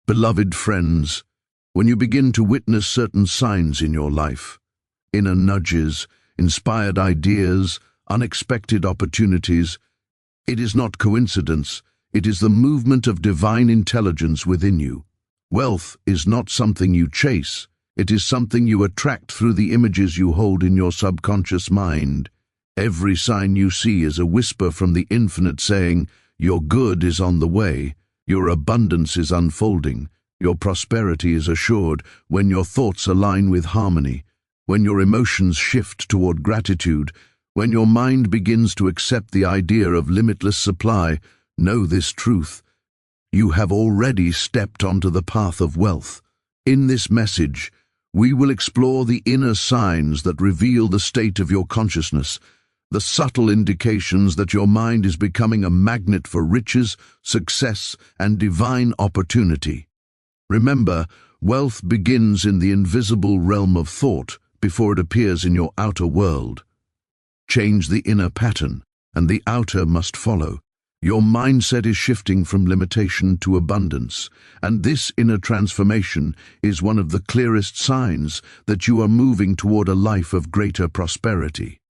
Beloved friends, when you begin to witness certain signs in your life, inner nudges, inspired ideas, unexpected opportunities, it is not coincidence, it is the movement of divine intelligence within you. Wealth is not something you chase, it is something you attract through the images you hold in your subconscious mind. Every sign you see is a whisper from the infinite saying, your good is on the way. Your abundance is unfolding. Your prosperity is assured when your thoughts align with harmony, when your emotions shift toward gratitude, when your mind begins to accept the idea of limitless supply. Know this truth. You have already stepped onto the path of wealth. In this message, we will explore the inner signs that reveal the state of your consciousness, the subtle indications that your mind is becoming a magnet for riches, success, and divine opportunity. Remember, wealth begins in the invisible realm of thought before it appears in your outer world. Change the inner pattern, and the outer must follow. Your mindset is shifting from limitation to abundance, and this inner transformation is one of the clearest signs that you are moving toward a life of greater prosperity.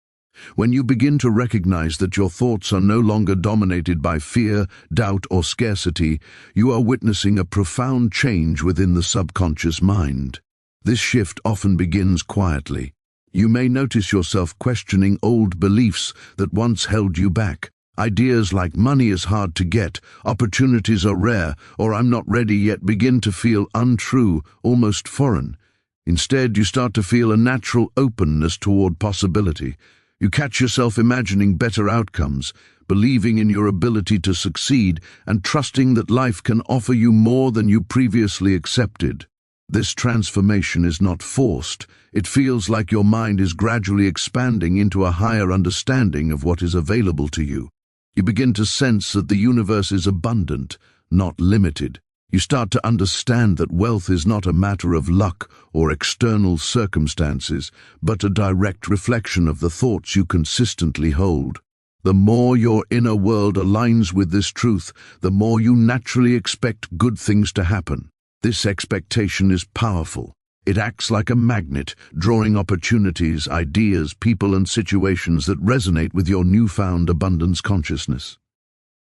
When you begin to recognize that your thoughts are no longer dominated by fear, doubt, or scarcity, you are witnessing a profound change within the subconscious mind. This shift often begins quietly. You may notice yourself questioning old beliefs that once held you back. Ideas like money is hard to get, opportunities are rare, or I'm not ready yet begin to feel untrue, almost foreign. Instead, you start to feel a natural openness toward possibility. You catch yourself imagining better outcomes, believing in your ability to succeed, and trusting that life can offer you more than you previously accepted. This transformation is not forced. It feels like your mind is gradually expanding into a higher understanding of what is available to you. You begin to sense that the universe is abundant, not limited. You start to understand that wealth is not a matter of luck or external circumstances, but a direct reflection of the thoughts you consistently hold. The more your inner world aligns with this truth, the more you naturally expect good things to happen. This expectation is powerful. It acts like a magnet, drawing opportunities, ideas, people, and situations that resonate with your newfound abundance consciousness.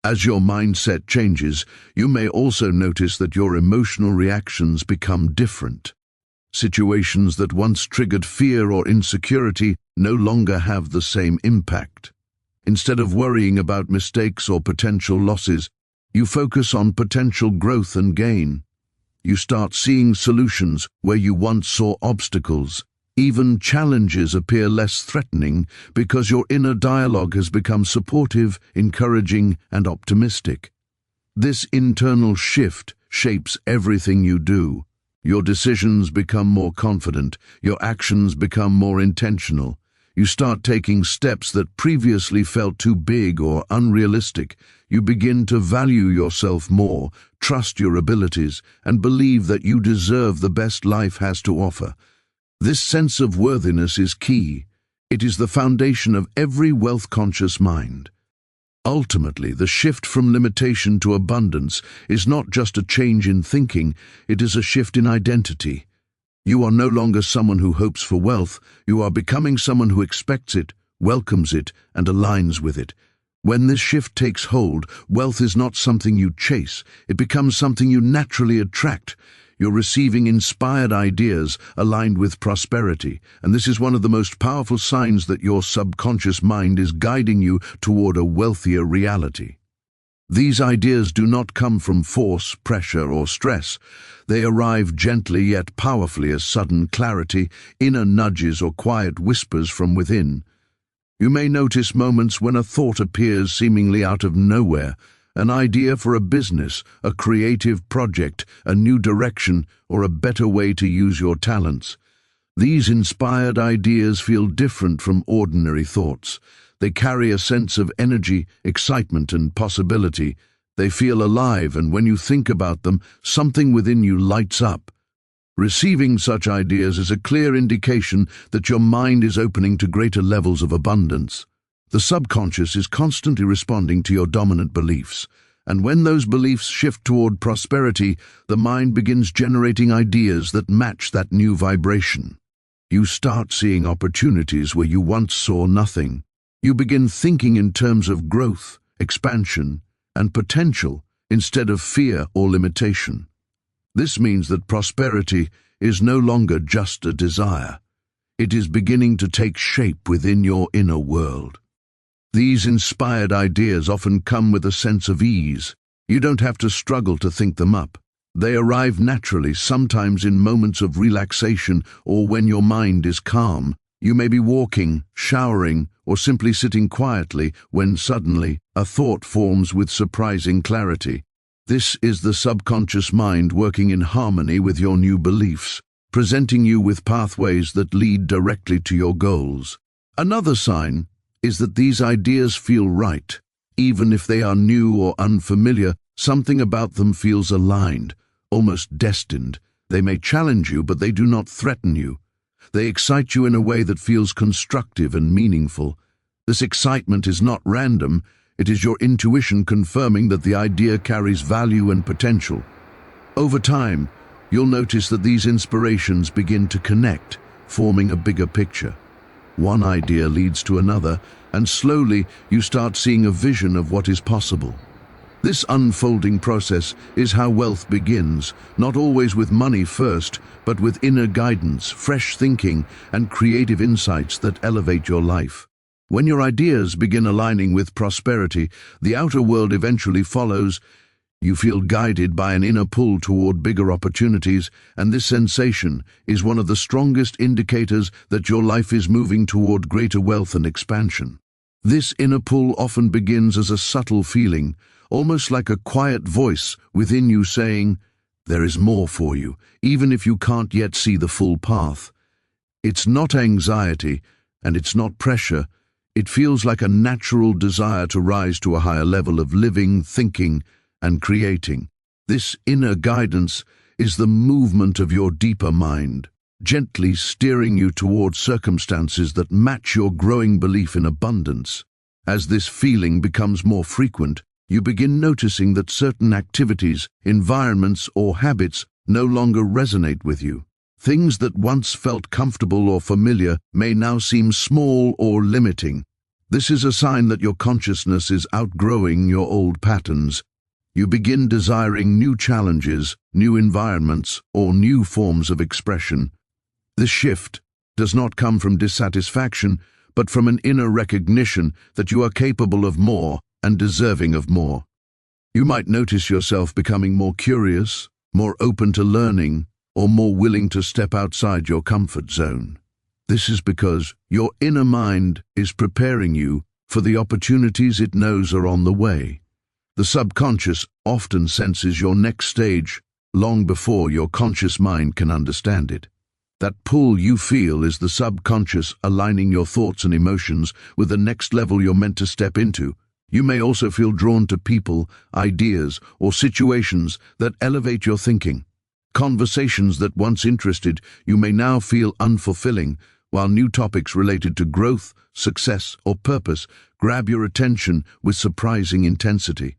As your mindset changes, you may also notice that your emotional reactions become different. Situations that once triggered fear or insecurity no longer have the same impact. Instead of worrying about mistakes or potential losses, you focus on potential growth and gain. You start seeing solutions where you once saw obstacles. Even challenges appear less threatening because your inner dialogue has become supportive, encouraging, and optimistic. This internal shift shapes everything you do. Your decisions become more confident, your actions become more intentional. You start taking steps that previously felt too big or unrealistic. You begin to value yourself more, trust your abilities, and believe that you deserve the best life has to offer. This sense of worthiness is key. It is the foundation of every wealth-conscious mind. Ultimately, the shift from limitation to abundance is not just a change in thinking, it is a shift in identity. You are no longer someone who hopes for wealth, you are becoming someone who expects it, welcomes it, and aligns with it. When this shift takes hold, wealth is not something you chase, it becomes something you naturally attract. You're receiving inspired ideas aligned with prosperity, and this is one of the most powerful signs that your subconscious mind is guiding you toward a wealthier reality. These ideas do not come from force, pressure, or stress. They arrive gently yet powerfully as sudden clarity, inner nudges, or quiet whispers from within. You may notice moments when a thought appears seemingly out of nowhere, an idea for a business, a creative project, a new direction, or a better way to use your talents. These inspired ideas feel different from ordinary thoughts. They carry a sense of energy, excitement, and possibility. They feel alive, and when you think about them, something within you lights up. Receiving such ideas is a clear indication that your mind is opening to greater levels of abundance. The subconscious is constantly responding to your dominant beliefs. And when those beliefs shift toward prosperity, the mind begins generating ideas that match that new vibration. You start seeing opportunities where you once saw nothing. You begin thinking in terms of growth, expansion, and potential instead of fear or limitation. This means that prosperity is no longer just a desire. It is beginning to take shape within your inner world. These inspired ideas often come with a sense of ease. You don't have to struggle to think them up. They arrive naturally, sometimes in moments of relaxation or when your mind is calm. You may be walking, showering, or simply sitting quietly when suddenly a thought forms with surprising clarity. This is the subconscious mind working in harmony with your new beliefs, presenting you with pathways that lead directly to your goals. Another sign is that these ideas feel right. Even if they are new or unfamiliar, something about them feels aligned, almost destined. They may challenge you, but they do not threaten you. They excite you in a way that feels constructive and meaningful. This excitement is not random. It is your intuition confirming that the idea carries value and potential. Over time, you'll notice that these inspirations begin to connect, forming a bigger picture. One idea leads to another, and slowly you start seeing a vision of what is possible. This unfolding process is how wealth begins, not always with money first, but with inner guidance, fresh thinking, and creative insights that elevate your life. When your ideas begin aligning with prosperity, the outer world eventually follows. You feel guided by an inner pull toward bigger opportunities, and this sensation is one of the strongest indicators that your life is moving toward greater wealth and expansion. This inner pull often begins as a subtle feeling, almost like a quiet voice within you saying, "There is more for you," even if you can't yet see the full path. It's not anxiety, and it's not pressure. It feels like a natural desire to rise to a higher level of living, thinking, and creating. This inner guidance is the movement of your deeper mind, gently steering you towards circumstances that match your growing belief in abundance. As this feeling becomes more frequent, you begin noticing that certain activities, environments, or habits no longer resonate with you. Things that once felt comfortable or familiar may now seem small or limiting. This is a sign that your consciousness is outgrowing your old patterns. You begin desiring new challenges, new environments, or new forms of expression. This shift does not come from dissatisfaction, but from an inner recognition that you are capable of more and deserving of more. You might notice yourself becoming more curious, more open to learning, or more willing to step outside your comfort zone. This is because your inner mind is preparing you for the opportunities it knows are on the way. The subconscious often senses your next stage long before your conscious mind can understand it. That pull you feel is the subconscious aligning your thoughts and emotions with the next level you're meant to step into. You may also feel drawn to people, ideas, or situations that elevate your thinking. Conversations that once interested you may now feel unfulfilling, while new topics related to growth, success, or purpose grab your attention with surprising intensity.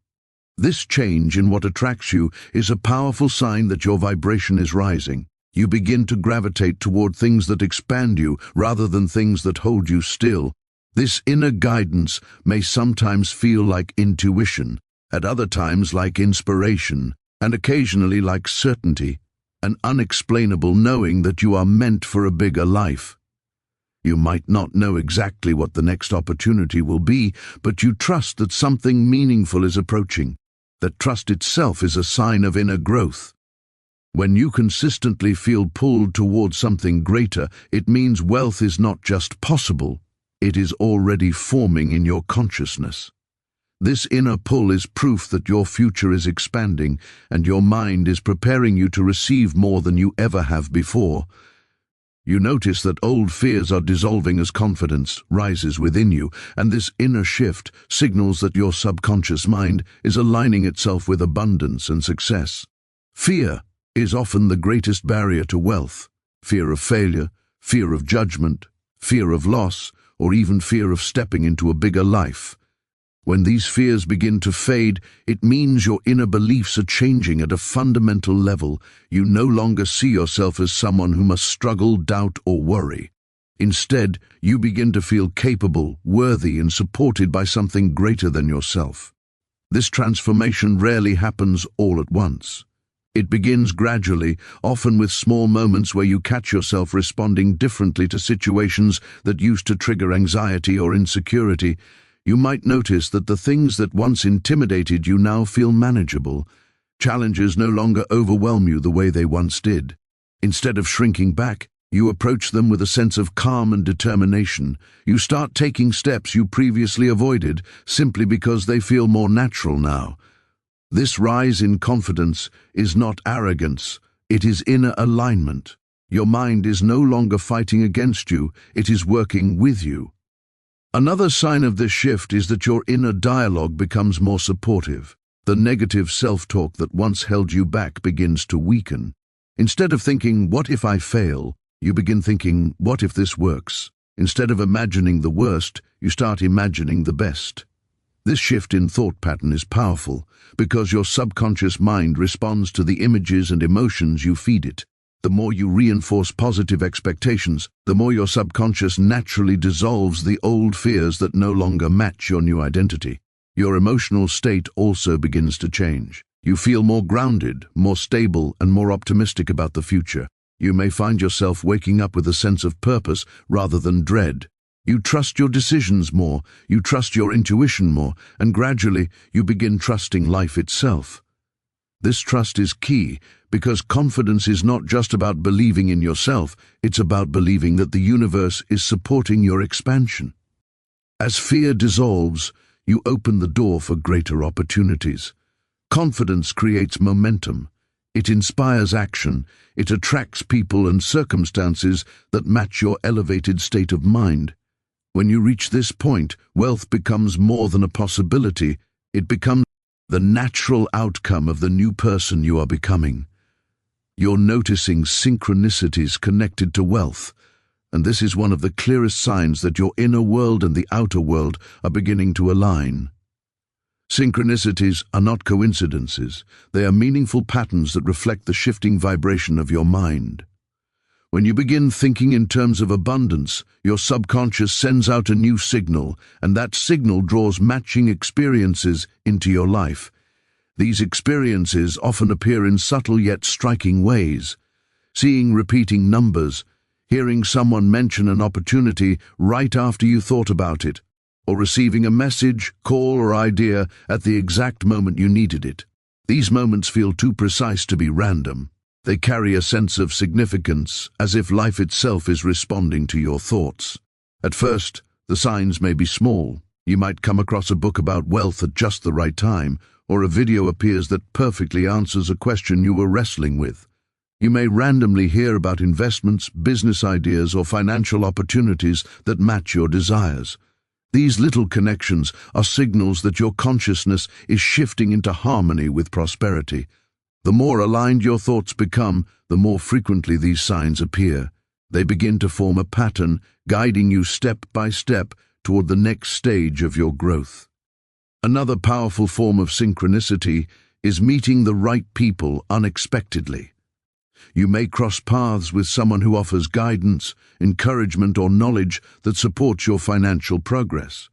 This change in what attracts you is a powerful sign that your vibration is rising. You begin to gravitate toward things that expand you rather than things that hold you still. This inner guidance may sometimes feel like intuition, at other times like inspiration, and occasionally like certainty, an unexplainable knowing that you are meant for a bigger life. You might not know exactly what the next opportunity will be, but you trust that something meaningful is approaching. That trust itself is a sign of inner growth. When you consistently feel pulled towards something greater, it means wealth is not just possible, it is already forming in your consciousness. This inner pull is proof that your future is expanding and your mind is preparing you to receive more than you ever have before. You notice that old fears are dissolving as confidence rises within you, and this inner shift signals that your subconscious mind is aligning itself with abundance and success. Fear is often the greatest barrier to wealth. Fear of failure, fear of judgment, fear of loss, or even fear of stepping into a bigger life. When these fears begin to fade, it means your inner beliefs are changing at a fundamental level. You no longer see yourself as someone who must struggle, doubt, or worry. Instead, you begin to feel capable, worthy, and supported by something greater than yourself. This transformation rarely happens all at once. It begins gradually, often with small moments where you catch yourself responding differently to situations that used to trigger anxiety or insecurity. You might notice that the things that once intimidated you now feel manageable. Challenges no longer overwhelm you the way they once did. Instead of shrinking back, you approach them with a sense of calm and determination. You start taking steps you previously avoided simply because they feel more natural now. This rise in confidence is not arrogance, it is inner alignment. Your mind is no longer fighting against you, it is working with you. Another sign of this shift is that your inner dialogue becomes more supportive. The negative self-talk that once held you back begins to weaken. Instead of thinking, "What if I fail?" you begin thinking, "What if this works?" Instead of imagining the worst, you start imagining the best. This shift in thought pattern is powerful because your subconscious mind responds to the images and emotions you feed it. The more you reinforce positive expectations, the more your subconscious naturally dissolves the old fears that no longer match your new identity. Your emotional state also begins to change. You feel more grounded, more stable, and more optimistic about the future. You may find yourself waking up with a sense of purpose rather than dread. You trust your decisions more, you trust your intuition more, and gradually you begin trusting life itself. This trust is key because confidence is not just about believing in yourself, it's about believing that the universe is supporting your expansion. As fear dissolves, you open the door for greater opportunities. Confidence creates momentum. It inspires action. It attracts people and circumstances that match your elevated state of mind. When you reach this point, wealth becomes more than a possibility. It becomes the natural outcome of the new person you are becoming. You're noticing synchronicities connected to wealth, and this is one of the clearest signs that your inner world and the outer world are beginning to align. Synchronicities are not coincidences. They are meaningful patterns that reflect the shifting vibration of your mind. When you begin thinking in terms of abundance, your subconscious sends out a new signal, and that signal draws matching experiences into your life. These experiences often appear in subtle yet striking ways. Seeing repeating numbers, hearing someone mention an opportunity right after you thought about it, or receiving a message, call, or idea at the exact moment you needed it. These moments feel too precise to be random. They carry a sense of significance, as if life itself is responding to your thoughts. At first, the signs may be small. You might come across a book about wealth at just the right time, or a video appears that perfectly answers a question you were wrestling with. You may randomly hear about investments, business ideas, or financial opportunities that match your desires. These little connections are signals that your consciousness is shifting into harmony with prosperity. The more aligned your thoughts become, the more frequently these signs appear. They begin to form a pattern, guiding you step by step toward the next stage of your growth. Another powerful form of synchronicity is meeting the right people unexpectedly. You may cross paths with someone who offers guidance, encouragement, or knowledge that supports your financial progress.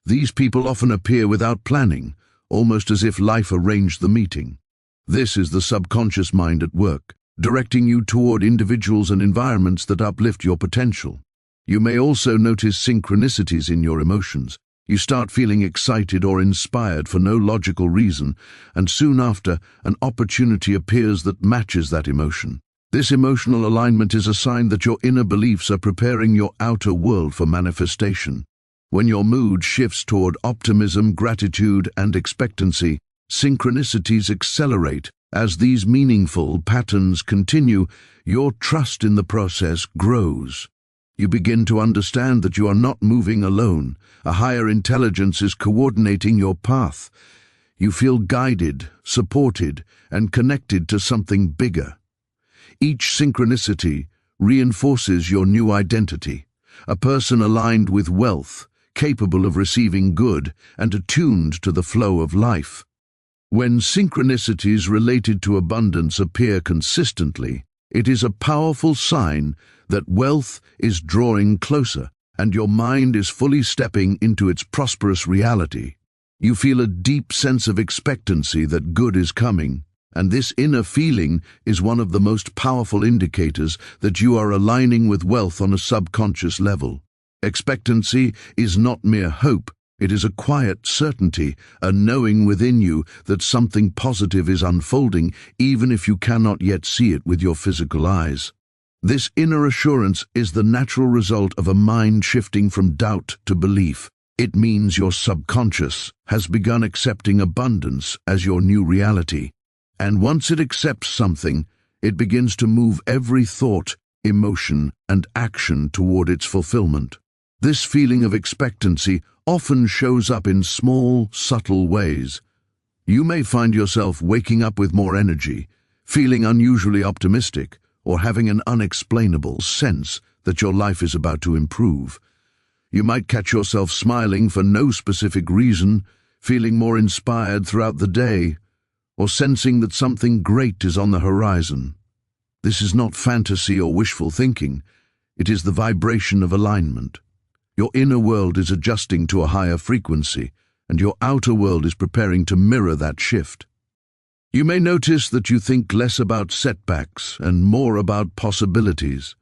These people often appear without planning, almost as if life arranged the meeting. This is the subconscious mind at work, directing you toward individuals and environments that uplift your potential. You may also notice synchronicities in your emotions. You start feeling excited or inspired for no logical reason, and soon after, an opportunity appears that matches that emotion. This emotional alignment is a sign that your inner beliefs are preparing your outer world for manifestation. When your mood shifts toward optimism, gratitude, and expectancy, synchronicities accelerate. As these meaningful patterns continue, your trust in the process grows. You begin to understand that you are not moving alone. A higher intelligence is coordinating your path. You feel guided, supported, and connected to something bigger. Each synchronicity reinforces your new identity. A person aligned with wealth capable of receiving good, and attuned to the flow of life. When synchronicities related to abundance appear consistently, it is a powerful sign that wealth is drawing closer and your mind is fully stepping into its prosperous reality. You feel a deep sense of expectancy that good is coming, and this inner feeling is one of the most powerful indicators that you are aligning with wealth on a subconscious level. Expectancy is not mere hope, it is a quiet certainty, a knowing within you that something positive is unfolding even if you cannot yet see it with your physical eyes. This inner assurance is the natural result of a mind shifting from doubt to belief. It means your subconscious has begun accepting abundance as your new reality. And once it accepts something, it begins to move every thought, emotion, and action toward its fulfillment. This feeling of expectancy often shows up in small, subtle ways. You may find yourself waking up with more energy, feeling unusually optimistic, or having an unexplainable sense that your life is about to improve. You might catch yourself smiling for no specific reason, feeling more inspired throughout the day, or sensing that something great is on the horizon. This is not fantasy or wishful thinking. It is the vibration of alignment. Your inner world is adjusting to a higher frequency, and your outer world is preparing to mirror that shift. You may notice that you think less about setbacks and more about possibilities.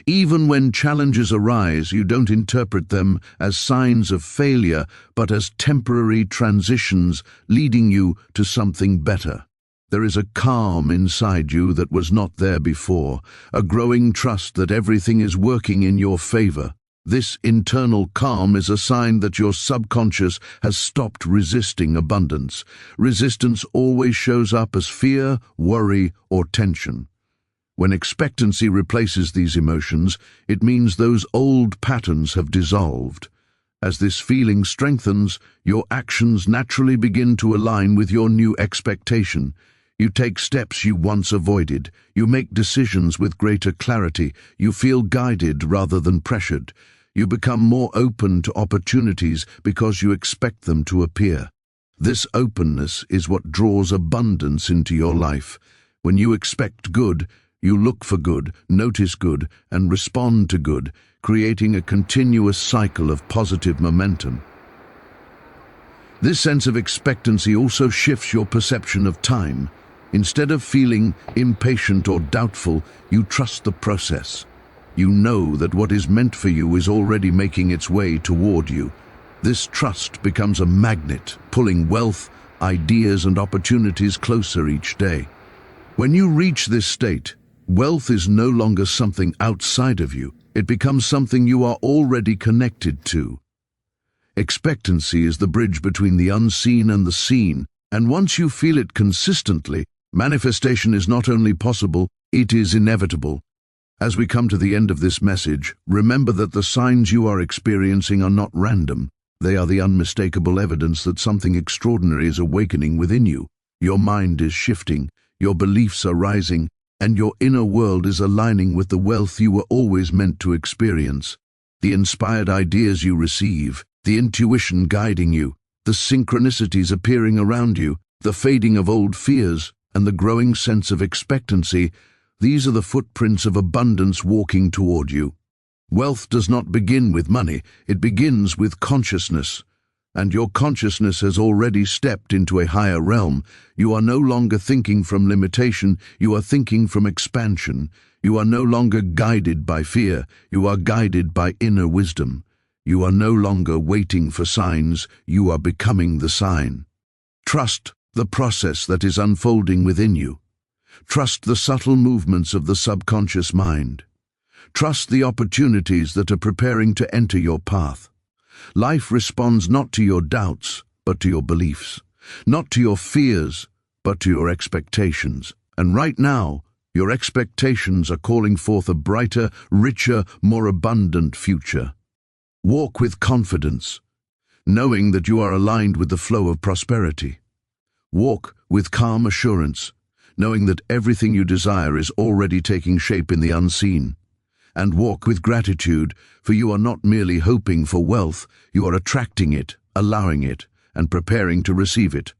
Even when challenges arise, you don't interpret them as signs of failure, but as temporary transitions leading you to something better. There is a calm inside you that was not there before, a growing trust that everything is working in your favor. This internal calm is a sign that your subconscious has stopped resisting abundance. Resistance always shows up as fear, worry, or tension. When expectancy replaces these emotions, it means those old patterns have dissolved. As this feeling strengthens, your actions naturally begin to align with your new expectation. You take steps you once avoided. You make decisions with greater clarity. You feel guided rather than pressured. You become more open to opportunities because you expect them to appear. This openness is what draws abundance into your life. When you expect good, you look for good, notice good, and respond to good, creating a continuous cycle of positive momentum. This sense of expectancy also shifts your perception of time. Instead of feeling impatient or doubtful, you trust the process. You know that what is meant for you is already making its way toward you. This trust becomes a magnet, pulling wealth, ideas, and opportunities closer each day. When you reach this state, wealth is no longer something outside of you. It becomes something you are already connected to. Expectancy is the bridge between the unseen and the seen, and once you feel it consistently, manifestation is not only possible, it is inevitable. As we come to the end of this message, remember that the signs you are experiencing are not random. They are the unmistakable evidence that something extraordinary is awakening within you. Your mind is shifting, your beliefs are rising, and your inner world is aligning with the wealth you were always meant to experience. The inspired ideas you receive, the intuition guiding you, the synchronicities appearing around you, the fading of old fears, and the growing sense of expectancy, these are the footprints of abundance walking toward you. Wealth does not begin with money, it begins with consciousness. And your consciousness has already stepped into a higher realm. You are no longer thinking from limitation, you are thinking from expansion. You are no longer guided by fear, you are guided by inner wisdom. You are no longer waiting for signs, you are becoming the sign. Trust the process that is unfolding within you. Trust the subtle movements of the subconscious mind. Trust the opportunities that are preparing to enter your path. Life responds not to your doubts, but to your beliefs. Not to your fears, but to your expectations. And right now, your expectations are calling forth a brighter, richer, more abundant future. Walk with confidence, knowing that you are aligned with the flow of prosperity. Walk with calm assurance, knowing that everything you desire is already taking shape in the unseen. and walk with gratitude, for you are not merely hoping for wealth, you are attracting it, allowing it, and preparing to receive it.